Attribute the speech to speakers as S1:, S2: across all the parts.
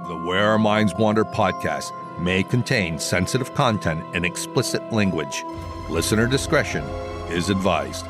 S1: The Where Our Minds Wander podcast may contain sensitive content and explicit language. Listener discretion is advised.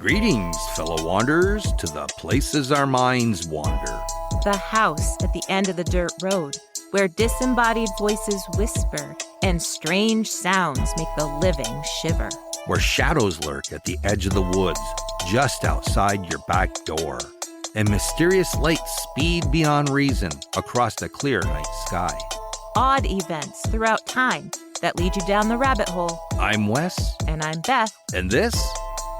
S1: Greetings, fellow wanderers, to the places our minds wander.
S2: The house at the end of the dirt road, where disembodied voices whisper and strange sounds make the living shiver.
S1: Where shadows lurk at the edge of the woods, just outside your back door. And mysterious lights speed beyond reason across the clear night sky.
S2: Odd events throughout time that lead you down the rabbit hole.
S1: I'm Wes.
S2: And I'm Beth.
S1: And this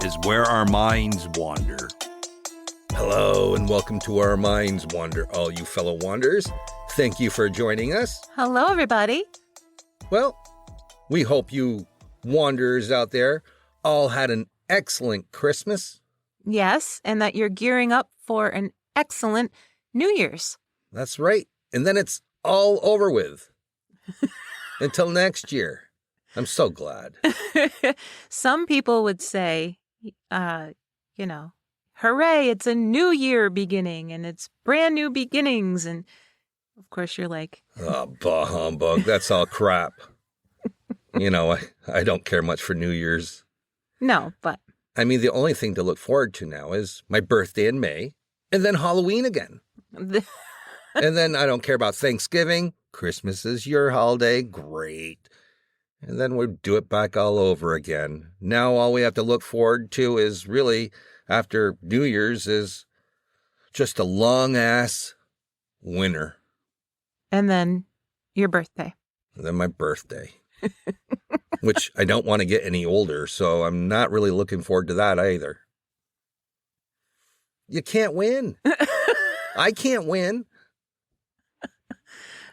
S1: is Where Our Minds Wander. Hello and welcome to Our Minds Wander, all you fellow wanderers. Thank you for joining us.
S2: Hello, everybody.
S1: Well, we hope you wanderers out there all had an excellent Christmas.
S2: Yes, and that you're gearing up for an excellent New Year's.
S1: That's right. And then it's all over with. Until next year. I'm so glad.
S2: Some people would say, hooray, it's a new year beginning and it's brand new beginnings. And of course you're like,
S1: oh, bah humbug. That's all crap. I don't care much for New Year's.
S2: No, but.
S1: I mean, the only thing to look forward to now is my birthday in May and then Halloween again. And then I don't care about Thanksgiving. Christmas is your holiday. Great. And then we'll do it back all over again. Now all we have to look forward to is really, after New Year's, is just a long-ass winter.
S2: And then your birthday.
S1: And then my birthday. Which I don't want to get any older, so I'm not really looking forward to that either. You can't win. I can't win.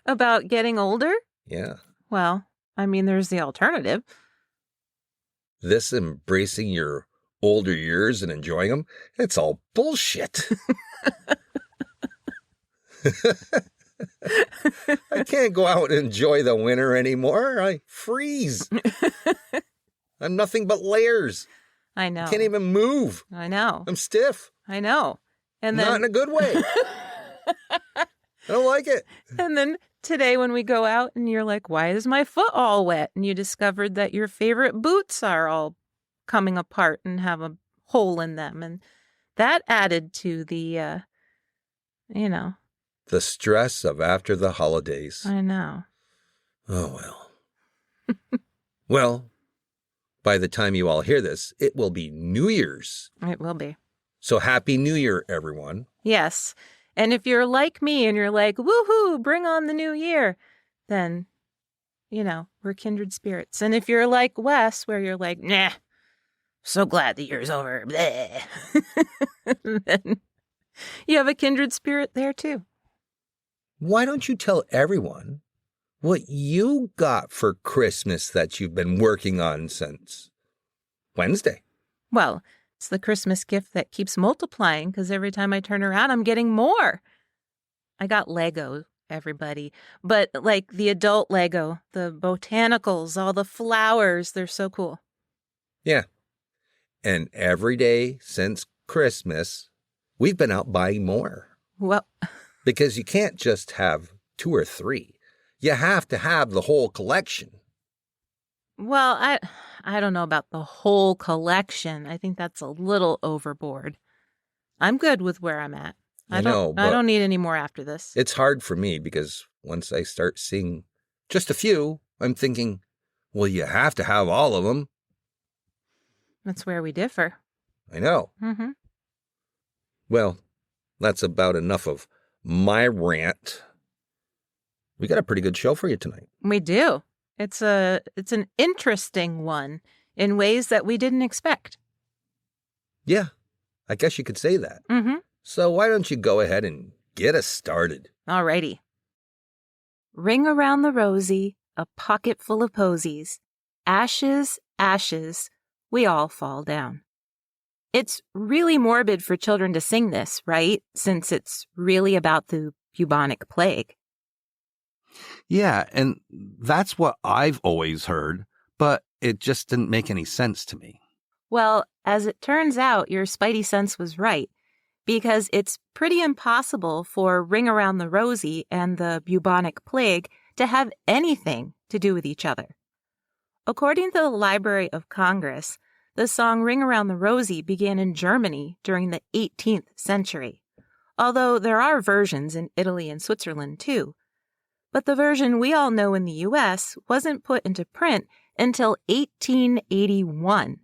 S2: About getting older?
S1: Yeah.
S2: Well, I mean, there's the alternative.
S1: This embracing your older years and enjoying them, it's all bullshit. I can't go out and enjoy the winter anymore. I freeze. I'm nothing but layers.
S2: I know.
S1: I can't even move.
S2: I know.
S1: I'm stiff.
S2: I know. And then...
S1: Not in a good way. I don't like it.
S2: And then today when we go out and you're like, why is my foot all wet? And you discovered that your favorite boots are all coming apart and have a hole in them. And that added to the,
S1: the stress of after the holidays.
S2: I know.
S1: Oh, well. Well, by the time you all hear this, it will be New Year's.
S2: It will be.
S1: So Happy New Year, everyone.
S2: Yes. And if you're like me and you're like, woohoo, bring on the new year, then, we're kindred spirits. And if you're like Wes, where you're like, nah, so glad the year's over, bleh. Then you have a kindred spirit there too.
S1: Why don't you tell everyone what you got for Christmas that you've been working on since Wednesday?
S2: Well, it's the Christmas gift that keeps multiplying because every time I turn around, I'm getting more. I got Lego, everybody, but like the adult Lego, the botanicals, all the flowers, they're so cool.
S1: Yeah. And every day since Christmas, we've been out buying more.
S2: Well,
S1: because you can't just have 2 or 3. You have to have the whole collection.
S2: Well, I don't know about the whole collection. I think that's a little overboard. I'm good with where I'm at. I don't need any more after this.
S1: It's hard for me because once I start seeing just a few, I'm thinking, well, you have to have all of them.
S2: That's where we differ.
S1: I know.
S2: Mm-hmm.
S1: Well, that's about enough of my rant. We got a pretty good show for you tonight.
S2: We do. It's an interesting one in ways that we didn't expect.
S1: Yeah, I guess you could say that.
S2: Mm-hmm.
S1: So why don't you go ahead and get us started?
S2: All righty. Ring around the rosy, a pocket full of posies. Ashes, ashes, we all fall down. It's really morbid for children to sing this, right? Since it's really about the bubonic plague.
S3: Yeah, and that's what I've always heard, but it just didn't make any sense to me.
S2: Well, as it turns out, your spidey sense was right, because it's pretty impossible for Ring Around the Rosie and the bubonic plague to have anything to do with each other. According to the Library of Congress, the song Ring Around the Rosie began in Germany during the 18th century, although there are versions in Italy and Switzerland too. But the version we all know in the U.S. wasn't put into print until 1881,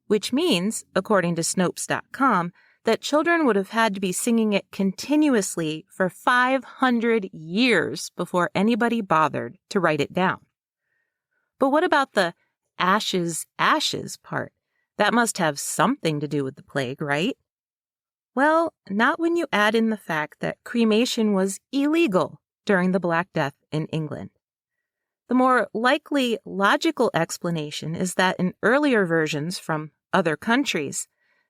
S2: which means, according to Snopes.com, that children would have had to be singing it continuously for 500 years before anybody bothered to write it down. But what about the ashes, ashes part? That must have something to do with the plague, right? Well, not when you add in the fact that cremation was illegal during the Black Death in England. The more likely logical explanation is that in earlier versions from other countries,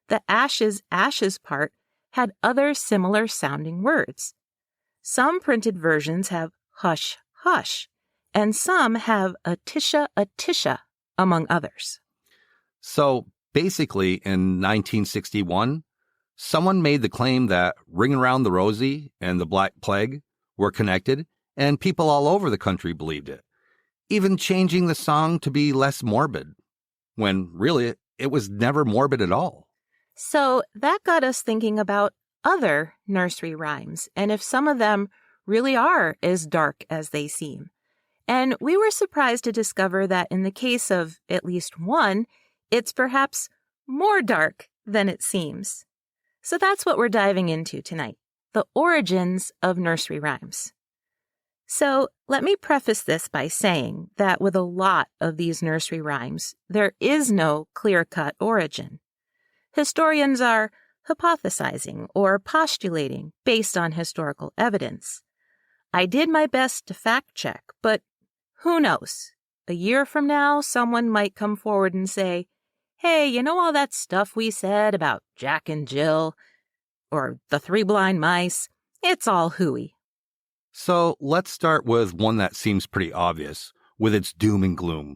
S2: the ashes, ashes part had other similar sounding words. Some printed versions have hush, hush, and some have atisha, among others.
S3: So basically, in 1961, someone made the claim that Ring Around the Rosie and the Black Plague were connected, and people all over the country believed it, even changing the song to be less morbid, when really it was never morbid at all.
S2: So that got us thinking about other nursery rhymes, and if some of them really are as dark as they seem. And we were surprised to discover that in the case of at least one, it's perhaps more dark than it seems. So that's what we're diving into tonight, the origins of nursery rhymes. So let me preface this by saying that with a lot of these nursery rhymes, there is no clear-cut origin. Historians are hypothesizing or postulating based on historical evidence. I did my best to fact-check, but who knows? A year from now, someone might come forward and say, hey, you know all that stuff we said about Jack and Jill or the Three Blind Mice? It's all hooey.
S3: So let's start with one that seems pretty obvious, with its doom and gloom.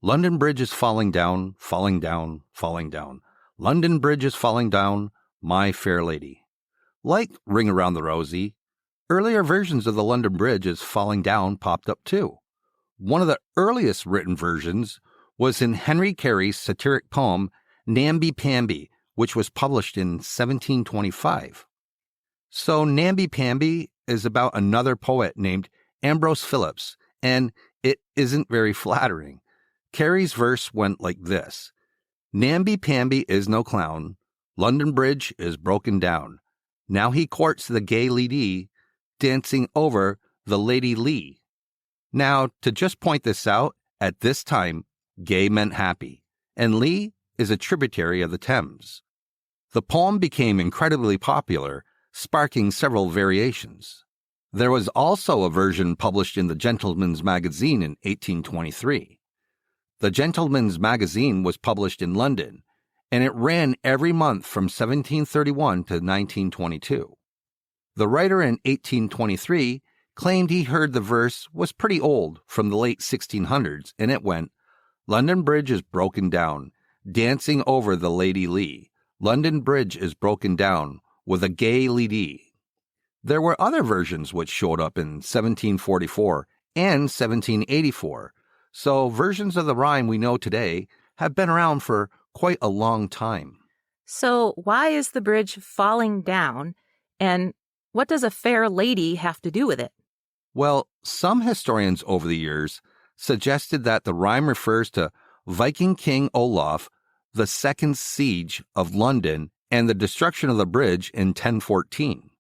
S3: London Bridge is falling down, falling down, falling down. London Bridge is falling down, my fair lady. Like Ring Around the Rosie, earlier versions of the London Bridge is falling down popped up too. One of the earliest written versions was in Henry Carey's satiric poem Namby-Pamby, which was published in 1725. So Namby-Pamby is about another poet named Ambrose Phillips, and it isn't very flattering. Carey's verse went like this: Namby-Pamby is no clown, London Bridge is broken down. Now he courts the gay lady, dancing over the Lady Lee. Now, to just point this out, at this time, gay meant happy, and Lee is a tributary of the Thames. The poem became incredibly popular, sparking several variations. There was also a version published in the Gentleman's Magazine in 1823. The Gentleman's Magazine was published in London, and it ran every month from 1731 to 1922. The writer in 1823 claimed he heard the verse was pretty old from the late 1600s, and it went, London Bridge is broken down, dancing over the Lady Lee. London Bridge is broken down with a gay lady. There were other versions which showed up in 1744 and 1784, so versions of the rhyme we know today have been around for quite a long time.
S2: So why is the bridge falling down, and what does a fair lady have to do with it?
S3: Well, some historians over the years suggested that the rhyme refers to Viking King Olaf the Second's siege of London and the destruction of the bridge in 1014.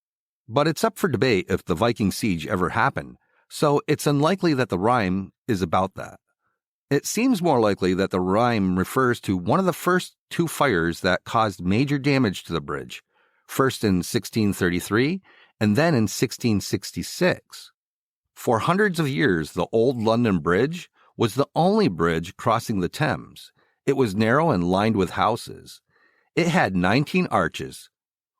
S3: But it's up for debate if the Viking siege ever happened, so it's unlikely that the rhyme is about that. It seems more likely that the rhyme refers to one of the first two fires that caused major damage to the bridge, first in 1633 and then in 1666. For hundreds of years, the old London Bridge was the only bridge crossing the Thames. It was narrow and lined with houses. It had 19 arches,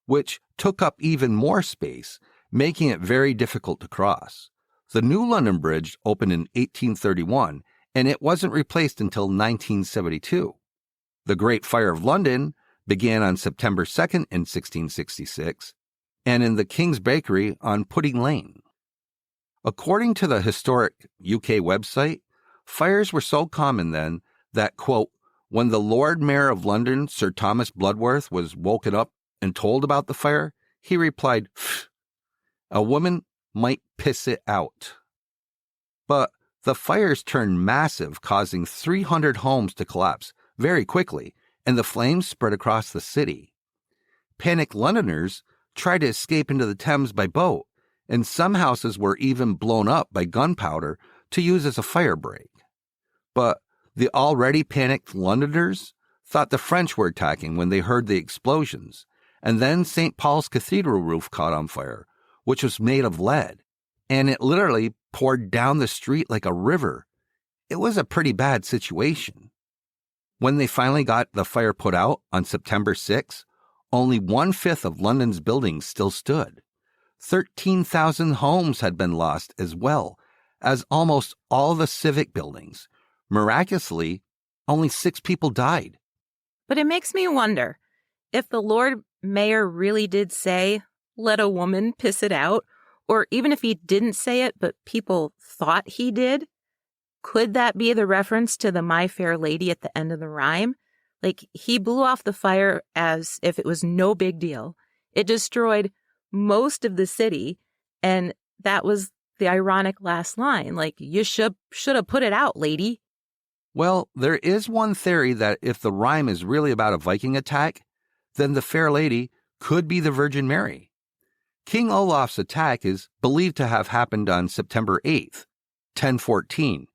S3: which took up even more space, making it very difficult to cross. The new London Bridge opened in 1831, and it wasn't replaced until 1972. The Great Fire of London began on September 2nd in 1666, and in the King's Bakery on Pudding Lane. According to the historic UK website, fires were so common then that, quote, when the Lord Mayor of London, Sir Thomas Bloodworth, was woken up and told about the fire, he replied, "Pfft, a woman might piss it out." But the fires turned massive, causing 300 homes to collapse very quickly, and the flames spread across the city. Panicked Londoners tried to escape into the Thames by boat, and some houses were even blown up by gunpowder to use as a fire break. But the already panicked Londoners thought the French were attacking when they heard the explosions, and then St. Paul's Cathedral roof caught on fire, which was made of lead, and it literally poured down the street like a river. It was a pretty bad situation. When they finally got the fire put out on September 6, only 1/5 of London's buildings still stood. 13,000 homes had been lost, as well as almost all the civic buildings. Miraculously, only 6 people died.
S2: But it makes me wonder, if the Lord Mayor really did say, "Let a woman piss it out," or even if he didn't say it, but people thought he did, could that be the reference to the My Fair Lady at the end of the rhyme? Like, he blew off the fire as if it was no big deal. It destroyed most of the city, and that was the ironic last line. Like, you should have put it out, lady.
S3: Well, there is one theory that if the rhyme is really about a Viking attack, then the Fair Lady could be the Virgin Mary. King Olaf's attack is believed to have happened on September 8th, 1014,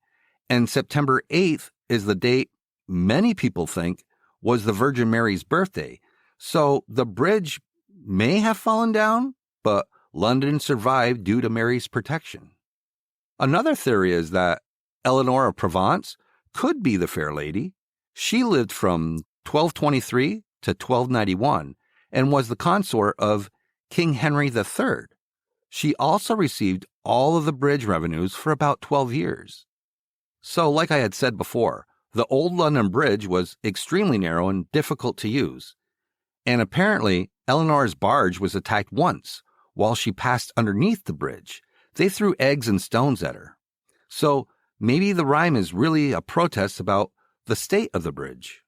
S3: and September 8th is the date many people think was the Virgin Mary's birthday. So the bridge may have fallen down, but London survived due to Mary's protection. Another theory is that Eleanor of Provence could be the Fair Lady. She lived from 1223 to 1291 and was the consort of King Henry III. She also received all of the bridge revenues for about 12 years. So, like I had said before, the old London Bridge was extremely narrow and difficult to use. And apparently, Eleanor's barge was attacked once while she passed underneath the bridge. They threw eggs and stones at her. So, maybe the rhyme is really a protest about the state of the bridge.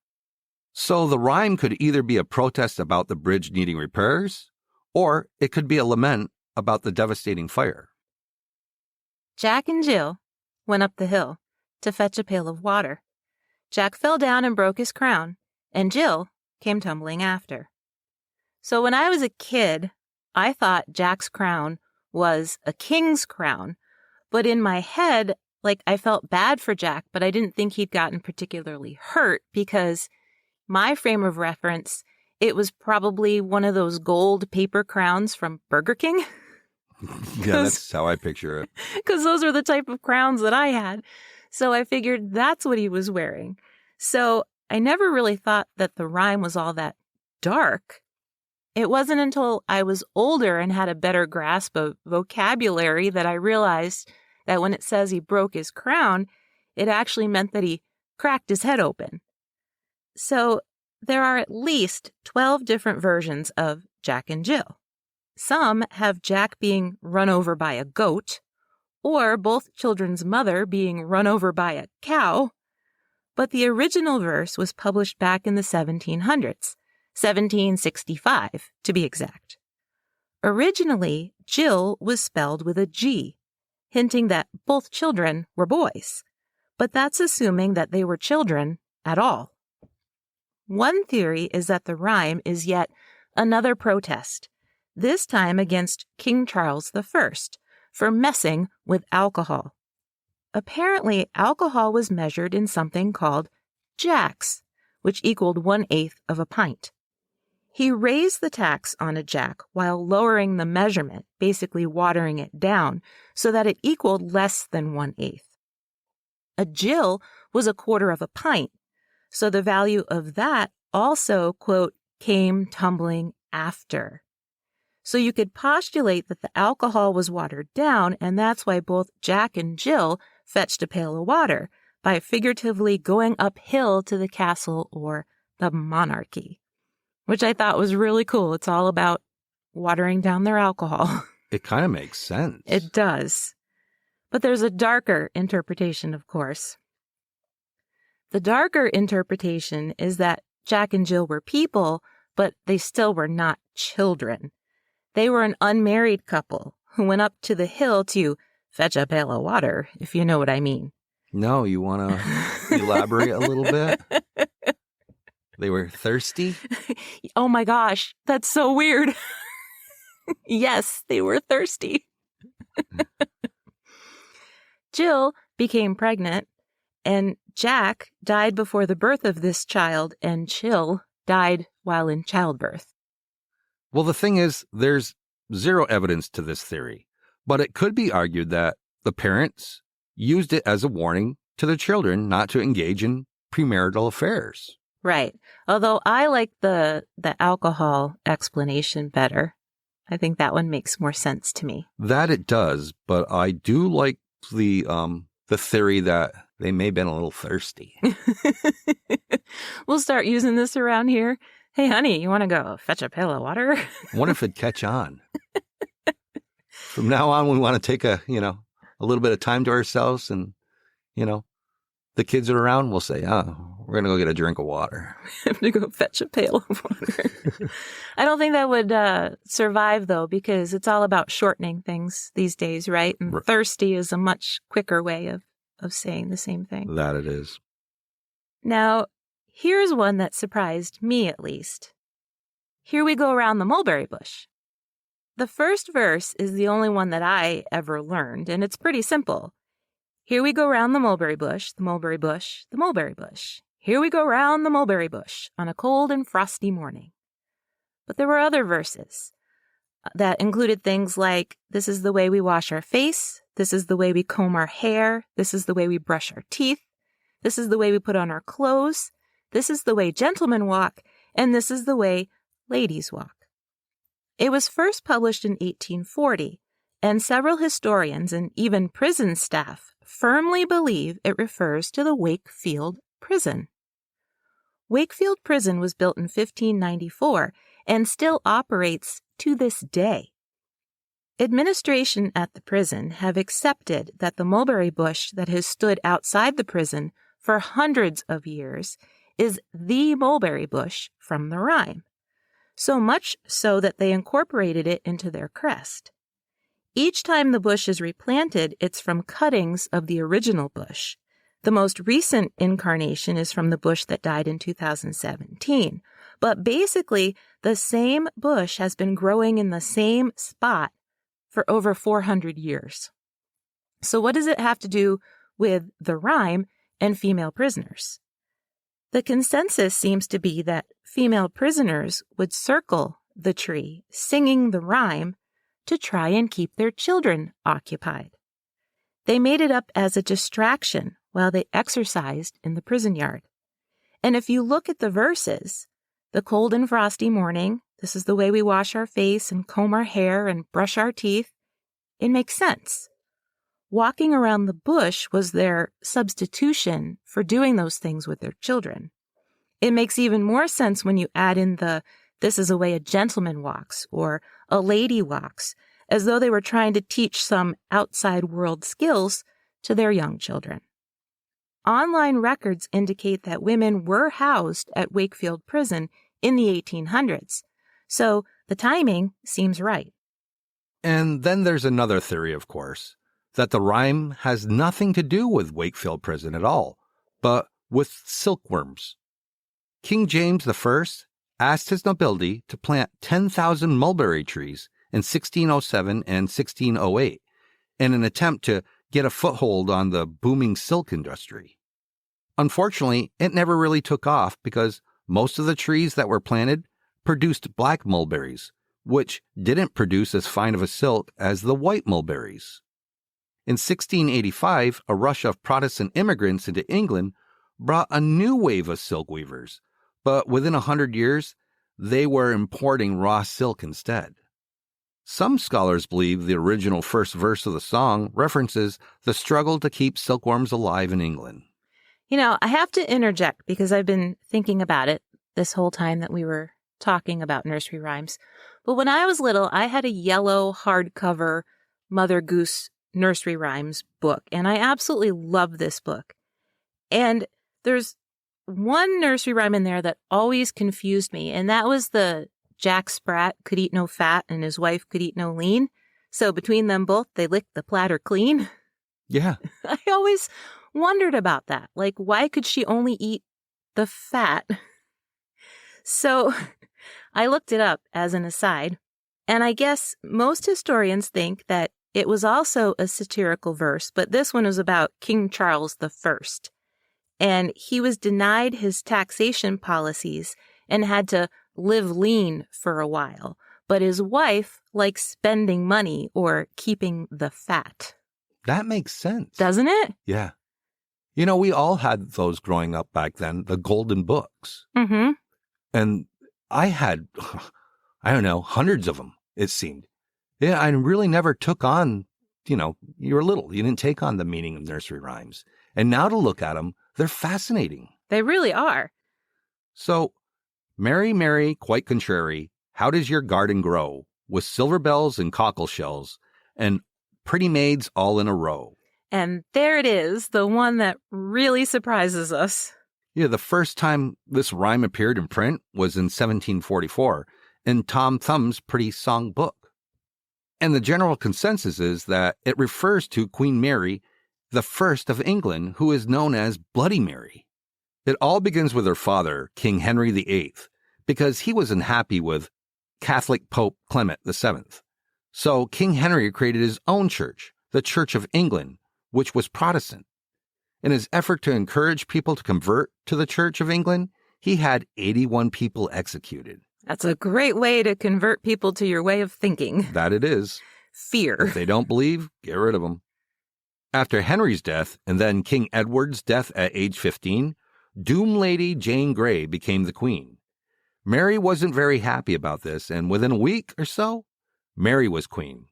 S3: So the rhyme could either be a protest about the bridge needing repairs, or it could be a lament about the devastating fire.
S2: Jack and Jill went up the hill to fetch a pail of water. Jack fell down and broke his crown, and Jill came tumbling after. So when I was a kid, I thought Jack's crown was a king's crown, but in my head, like, I felt bad for Jack, but I didn't think he'd gotten particularly hurt because my frame of reference, it was probably one of those gold paper crowns from Burger King.
S3: Yeah, that's how I picture it.
S2: Because those are the type of crowns that I had. So I figured that's what he was wearing. So I never really thought that the rhyme was all that dark. It wasn't until I was older and had a better grasp of vocabulary that I realized that when it says he broke his crown, it actually meant that he cracked his head open. So there are at least 12 different versions of Jack and Jill. Some have Jack being run over by a goat, or both children's mother being run over by a cow. But the original verse was published back in the 1700s, 1765 to be exact. Originally, Jill was spelled with a G, hinting that both children were boys, but that's assuming that they were children at all. One theory is that the rhyme is yet another protest, this time against King Charles I for messing with alcohol. Apparently, alcohol was measured in something called jacks, which equaled 1/8 of a pint. He raised the tax on a jack while lowering the measurement, basically watering it down, so that it equaled less than 1/8. A Jill was 1/4 of a pint, so the value of that also, quote, came tumbling after. So you could postulate that the alcohol was watered down, and that's why both Jack and Jill fetched a pail of water by figuratively going uphill to the castle or the monarchy, which I thought was really cool. It's all about watering down their alcohol.
S3: It kind of makes sense.
S2: It does. But there's a darker interpretation, of course. The darker interpretation is that Jack and Jill were people, but they still were not children. They were an unmarried couple who went up to the hill to fetch a pail of water, if you know what I mean.
S3: No, you want to elaborate a little bit? They were thirsty?
S2: Oh my gosh, that's so weird. Yes, they were thirsty. Jill became pregnant, and Jack died before the birth of this child, and Jill died while in childbirth.
S3: Well, the thing is, there's zero evidence to this theory, but it could be argued that the parents used it as a warning to their children not to engage in premarital affairs.
S2: Right. Although I like the alcohol explanation better. I think that one makes more sense to me.
S3: That it does, but I do like the theory that they may have been a little thirsty.
S2: We'll start using this around here. Hey, honey, you want to go fetch a pail of water?
S3: I wonder if it'd catch on. From now on, we want to take a little bit of time to ourselves, and, the kids are around, we'll say, we're going to go get a drink of water.
S2: Have to go fetch a pail of water. I don't think that would survive, though, because it's all about shortening things these days, right? And thirsty is a much quicker way of saying the same thing.
S3: That it is.
S2: Now, here's one that surprised me, at least. Here we go around the mulberry bush. The first verse is the only one that I ever learned, and it's pretty simple. Here we go round the mulberry bush, the mulberry bush, the mulberry bush. Here we go round the mulberry bush on a cold and frosty morning. But there were other verses that included things like, this is the way we wash our face, this is the way we comb our hair, this is the way we brush our teeth, this is the way we put on our clothes, this is the way gentlemen walk, and this is the way ladies walk. It was first published in 1840, and several historians and even prison staff firmly believe it refers to the Wakefield Prison. Wakefield Prison was built in 1594 and still operates to this day. Administration at the prison have accepted that the mulberry bush that has stood outside the prison for hundreds of years is the mulberry bush from the rhyme, so much so that they incorporated it into their crest. Each time the bush is replanted, it's from cuttings of the original bush. The most recent incarnation is from the bush that died in 2017. But basically, the same bush has been growing in the same spot for over 400 years. So what does it have to do with the rhyme and female prisoners? The consensus seems to be that female prisoners would circle the tree, singing the rhyme, to try and keep their children occupied. They made it up as a distraction while they exercised in the prison yard. And if you look at the verses, the cold and frosty morning, this is the way we wash our face and comb our hair and brush our teeth, it makes sense. Walking around the bush was their substitution for doing those things with their children. It makes even more sense when you add in the this is the way a gentleman walks or a lady walks, as though they were trying to teach some outside world skills to their young children. Online records indicate that women were housed at Wakefield Prison in the 1800s, so the timing seems right.
S3: And then there's another theory, of course, that the rhyme has nothing to do with Wakefield Prison at all, but with silkworms. King James I asked his nobility to plant 10,000 mulberry trees in 1607 and 1608 in an attempt to get a foothold on the booming silk industry. Unfortunately, it never really took off because most of the trees that were planted produced black mulberries, which didn't produce as fine of a silk as the white mulberries. In 1685, a rush of Protestant immigrants into England brought a new wave of silk weavers, but within 100 years, they were importing raw silk instead. Some scholars believe the original first verse of the song references the struggle to keep silkworms alive in England.
S2: I have to interject because I've been thinking about it this whole time that we were talking about nursery rhymes. But when I was little, I had a yellow hardcover Mother Goose Nursery Rhymes book, and I absolutely love this book. And there's one nursery rhyme in there that always confused me, and that was the Jack Sprat could eat no fat and his wife could eat no lean. So between them both, they licked the platter clean.
S3: Yeah.
S2: I always wondered about that. Like, why could she only eat the fat? So I looked it up as an aside, and I guess most historians think that it was also a satirical verse, but this one was about King Charles I. And he was denied his taxation policies and had to live lean for a while. But his wife likes spending money or keeping the fat.
S3: That makes sense.
S2: Doesn't it?
S3: Yeah. We all had those growing up back then, the golden books.
S2: Mm-hmm.
S3: And I had, I don't know, hundreds of them, it seemed. Yeah, I really never took on, you were little. You didn't take on the meaning of nursery rhymes. And now to look at them, they're fascinating.
S2: They really are.
S3: So, Mary, Mary, quite contrary, how does your garden grow? With silver bells and cockle shells and pretty maids all in a row.
S2: And there it is, the one that really surprises us.
S3: Yeah, the first time this rhyme appeared in print was in 1744 in Tom Thumb's Pretty Song Book. And the general consensus is that it refers to Queen Mary, the first of England, who is known as Bloody Mary. It all begins with her father, King Henry VIII, because he was unhappy with Catholic Pope Clement VII. So King Henry created his own church, the Church of England, which was Protestant. In his effort to encourage people to convert to the Church of England, he had 81 people executed.
S2: That's a great way to convert people to your way of thinking.
S3: That it is.
S2: Fear.
S3: If they don't believe, get rid of them. After Henry's death and then King Edward's death at age 15, Doom Lady Jane Grey became the queen. Mary wasn't very happy about this, and within a week or so, Mary was queen.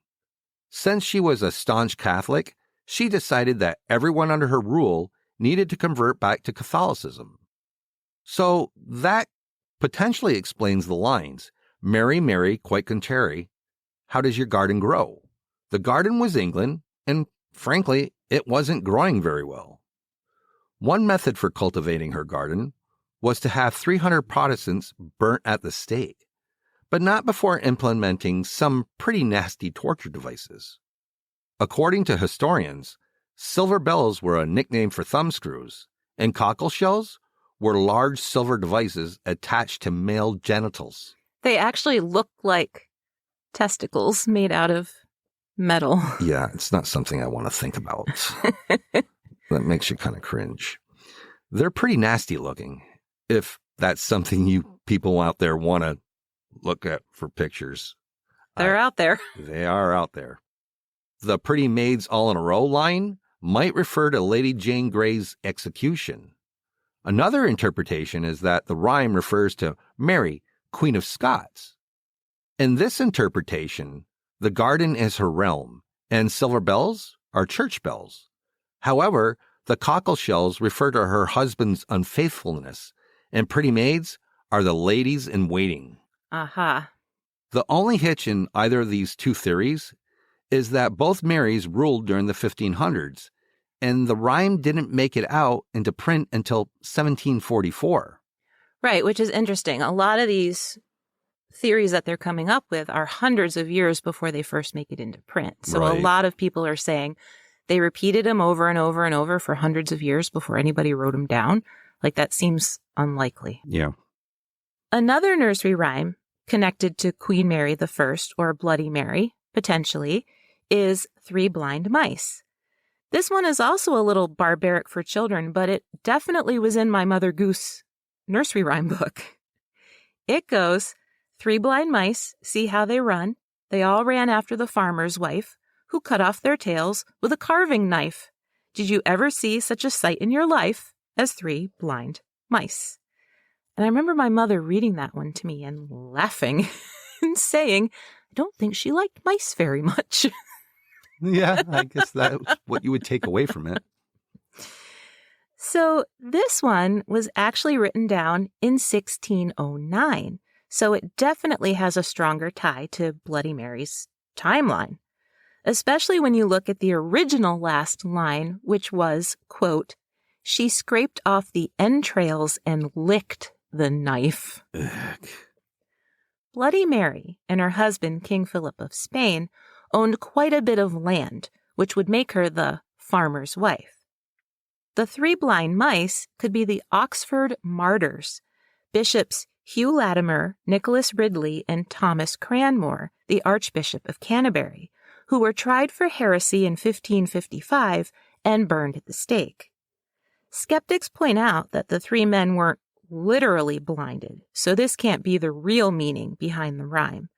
S3: Since she was a staunch Catholic, she decided that everyone under her rule needed to convert back to Catholicism. So that potentially explains the lines, Mary, Mary, quite contrary, how does your garden grow? The garden was England, and frankly, it wasn't growing very well. One method for cultivating her garden was to have 300 Protestants burnt at the stake, but not before implementing some pretty nasty torture devices. According to historians, silver bells were a nickname for thumbscrews, and cockle shells were large silver devices attached to male genitals.
S2: They actually look like testicles made out of metal.
S3: Yeah, it's not something I want to think about. That makes you kind of cringe. They're pretty nasty looking, if that's something you people out there want to look at for pictures.
S2: They're out there.
S3: They are out there. The pretty maids all in a row line might refer to Lady Jane Grey's execution. Another interpretation is that the rhyme refers to Mary, Queen of Scots. In this interpretation, the garden is her realm, and silver bells are church bells. However, the cockle shells refer to her husband's unfaithfulness, and pretty maids are the ladies in waiting.
S2: Aha.
S3: The only hitch in either of these two theories is that both Marys ruled during the 1500s, and the rhyme didn't make it out into print until 1744.
S2: Right, which is interesting. A lot of these theories that they're coming up with are hundreds of years before they first make it into print. So
S3: Right.
S2: A lot of people are saying they repeated them over and over and over for hundreds of years before anybody wrote them down. Like, that seems unlikely.
S3: Yeah.
S2: Another nursery rhyme connected to Queen Mary I, or Bloody Mary, potentially, is Three Blind Mice. This one is also a little barbaric for children, but it definitely was in my Mother Goose nursery rhyme book. It goes, 3 blind mice, see how they run. They all ran after the farmer's wife, who cut off their tails with a carving knife. Did you ever see such a sight in your life as 3 blind mice? And I remember my mother reading that one to me and laughing and saying, I don't think she liked mice very much.
S3: Yeah, I guess that's what you would take away from it.
S2: So this one was actually written down in 1609. So it definitely has a stronger tie to Bloody Mary's timeline, especially when you look at the original last line, which was, quote, she scraped off the entrails and licked the knife.
S3: Ugh.
S2: Bloody Mary and her husband, King Philip of Spain, owned quite a bit of land, which would make her the farmer's wife. The three blind mice could be the Oxford martyrs, Bishops Hugh Latimer, Nicholas Ridley, and Thomas Cranmore, the Archbishop of Canterbury, who were tried for heresy in 1555 and burned at the stake. Skeptics point out that the three men weren't literally blinded, so this can't be the real meaning behind the rhyme.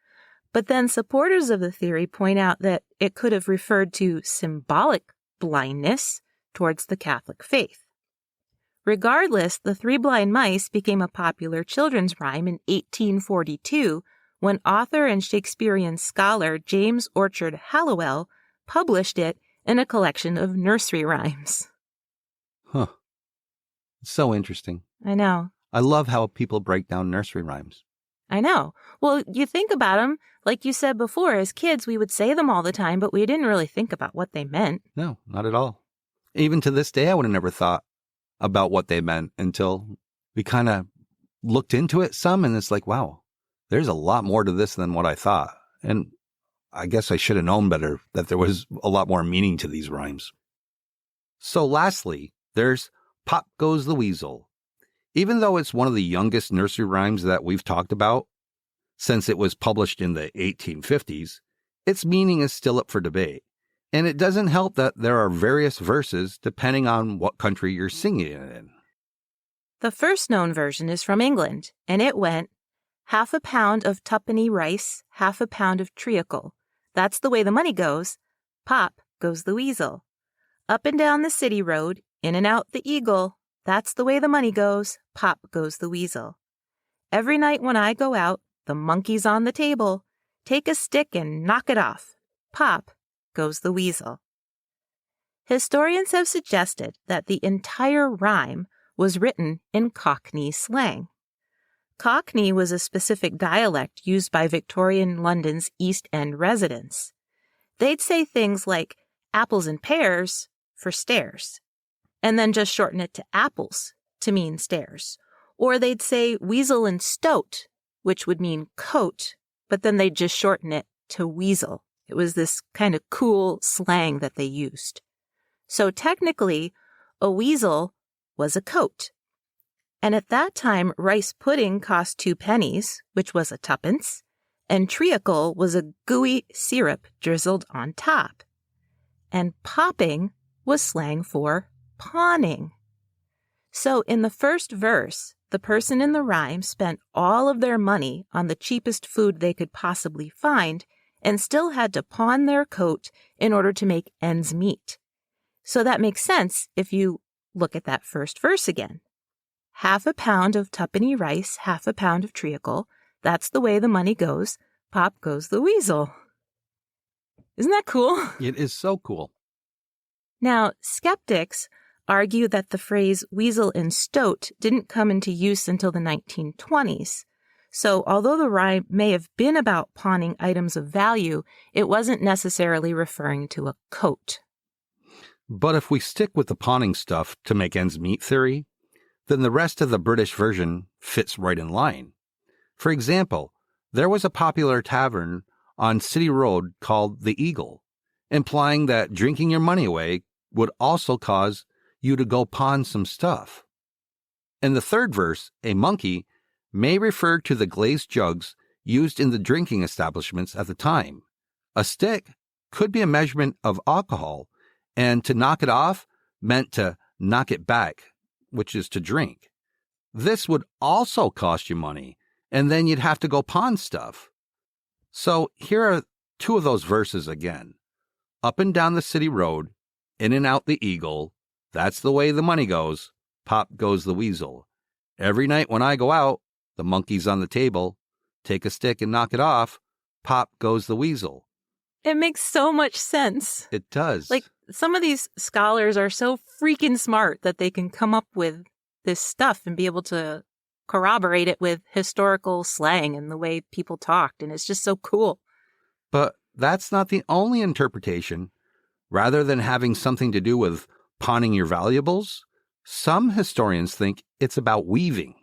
S2: But then supporters of the theory point out that it could have referred to symbolic blindness towards the Catholic faith. Regardless, the Three Blind Mice became a popular children's rhyme in 1842 when author and Shakespearean scholar James Orchard Hallowell published it in a collection of nursery rhymes.
S3: Huh. It's so interesting.
S2: I know.
S3: I love how people break down nursery rhymes.
S2: I know. Well, you think about them, like you said before, as kids, we would say them all the time, but we didn't really think about what they meant.
S3: No, not at all. Even to this day, I would have never thought about what they meant until we kind of looked into it some, and it's like, wow, there's a lot more to this than what I thought. And I guess I should have known better that there was a lot more meaning to these rhymes. So lastly, there's Pop Goes the Weasel. Even though it's one of the youngest nursery rhymes that we've talked about, since it was published in the 1850s, its meaning is still up for debate. And it doesn't help that there are various verses depending on what country you're singing it in.
S2: The first known version is from England, and it went, 1/2 pound of tuppenny rice, 1/2 pound of treacle. That's the way the money goes. Pop goes the weasel. Up and down the city road, in and out the eagle. That's the way the money goes. Pop goes the weasel. Every night when I go out, the monkey's on the table. Take a stick and knock it off. Pop goes the weasel. Historians have suggested that the entire rhyme was written in Cockney slang. Cockney was a specific dialect used by Victorian London's East End residents. They'd say things like apples and pears for stairs, and then just shorten it to apples to mean stairs. Or they'd say weasel and stoat, which would mean coat, but then they'd just shorten it to weasel. It was this kind of cool slang that they used. So technically, a weasel was a coat. And at that time, rice pudding cost 2 pennies, which was a tuppence, and treacle was a gooey syrup drizzled on top. And popping was slang for pawning. So in the first verse, the person in the rhyme spent all of their money on the cheapest food they could possibly find and still had to pawn their coat in order to make ends meet. So that makes sense if you look at that first verse again. 1/2 pound of tuppenny rice, 1/2 pound of treacle. That's the way the money goes. Pop goes the weasel. Isn't that cool?
S3: It is so cool.
S2: Now, skeptics argue that the phrase weasel and stoat didn't come into use until the 1920s. So although the rhyme may have been about pawning items of value, it wasn't necessarily referring to a coat.
S3: But if we stick with the pawning stuff to make ends meet theory, then the rest of the British version fits right in line. For example, there was a popular tavern on City Road called the Eagle, implying that drinking your money away would also cause you to go pawn some stuff. In the third verse, a monkey may refer to the glazed jugs used in the drinking establishments at the time. A stick could be a measurement of alcohol, and to knock it off meant to knock it back, which is to drink. This would also cost you money, and then you'd have to go pawn stuff. So here are two of those verses again. Up and down the city road, in and out the eagle, that's the way the money goes, pop goes the weasel. Every night when I go out, the monkey's on the table. Take a stick and knock it off. Pop goes the weasel.
S2: It makes so much sense.
S3: It does.
S2: Like, some of these scholars are so freaking smart that they can come up with this stuff and be able to corroborate it with historical slang and the way people talked. And it's just so cool.
S3: But that's not the only interpretation. Rather than having something to do with pawning your valuables, some historians think it's about weaving.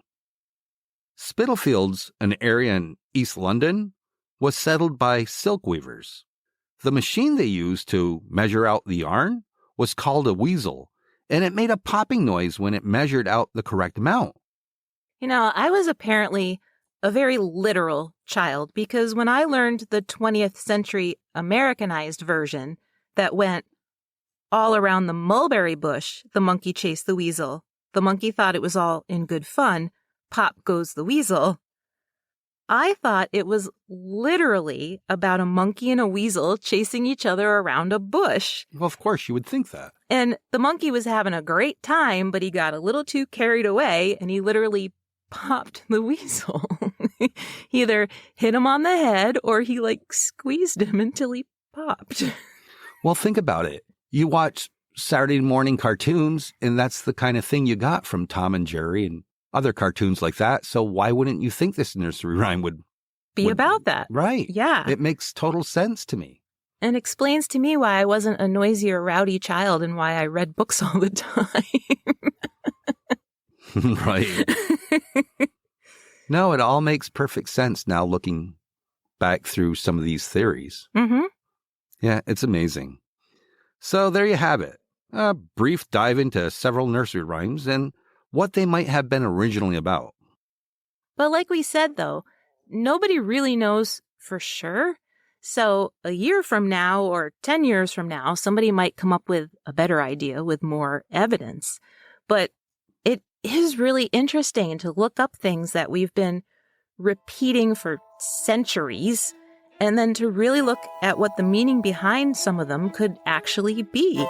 S3: Spitalfields, an area in East London, was settled by silk weavers. The machine they used to measure out the yarn was called a weasel, and it made a popping noise when it measured out the correct amount.
S2: You know, I was apparently a very literal child because when I learned the 20th century Americanized version that went all around the mulberry bush, the monkey chased the weasel. The monkey thought it was all in good fun. Pop goes the weasel. I thought it was literally about a monkey and a weasel chasing each other around a bush.
S3: Well, of course, you would think that.
S2: And the monkey was having a great time, but he got a little too carried away and he literally popped the weasel. He either hit him on the head or he squeezed him until he popped.
S3: Well, think about it. You watch Saturday morning cartoons, and that's the kind of thing you got from Tom and Jerry and other cartoons like that. So why wouldn't you think this nursery rhyme would
S2: be about that?
S3: Right.
S2: Yeah.
S3: It makes total sense to me.
S2: And explains to me why I wasn't a noisy or rowdy child and why I read books all the time.
S3: Right. No, it all makes perfect sense now looking back through some of these theories.
S2: Mm-hmm.
S3: Yeah, it's amazing. So there you have it. A brief dive into several nursery rhymes and what they might have been originally about.
S2: But like we said, though, nobody really knows for sure. So a year from now or 10 years from now, somebody might come up with a better idea with more evidence. But it is really interesting to look up things that we've been repeating for centuries and then to really look at what the meaning behind some of them could actually be.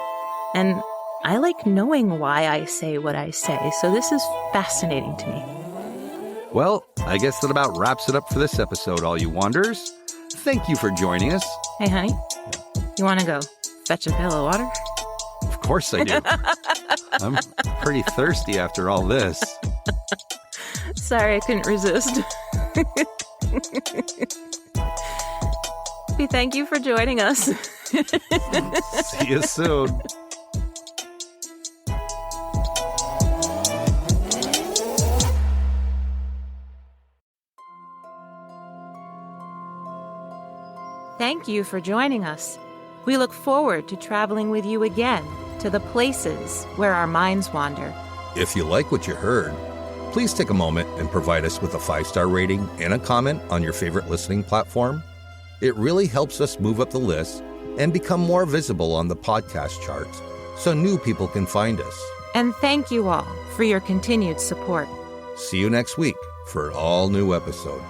S2: And I like knowing why I say what I say, so this is fascinating to me.
S3: Well, I guess that about wraps it up for this episode, all you wanderers. Thank you for joining us.
S2: Hey, honey, you want to go fetch a pail of water?
S3: Of course I do. I'm pretty thirsty after all this.
S2: Sorry, I couldn't resist. We thank you for joining us.
S3: See you soon.
S2: Thank you for joining us. We look forward to traveling with you again to the places where our minds wander.
S1: If you like what you heard, please take a moment and provide us with a 5-star rating and a comment on your favorite listening platform. It really helps us move up the list and become more visible on the podcast charts so new people can find us.
S2: And thank you all for your continued support.
S1: See you next week for an all-new episode.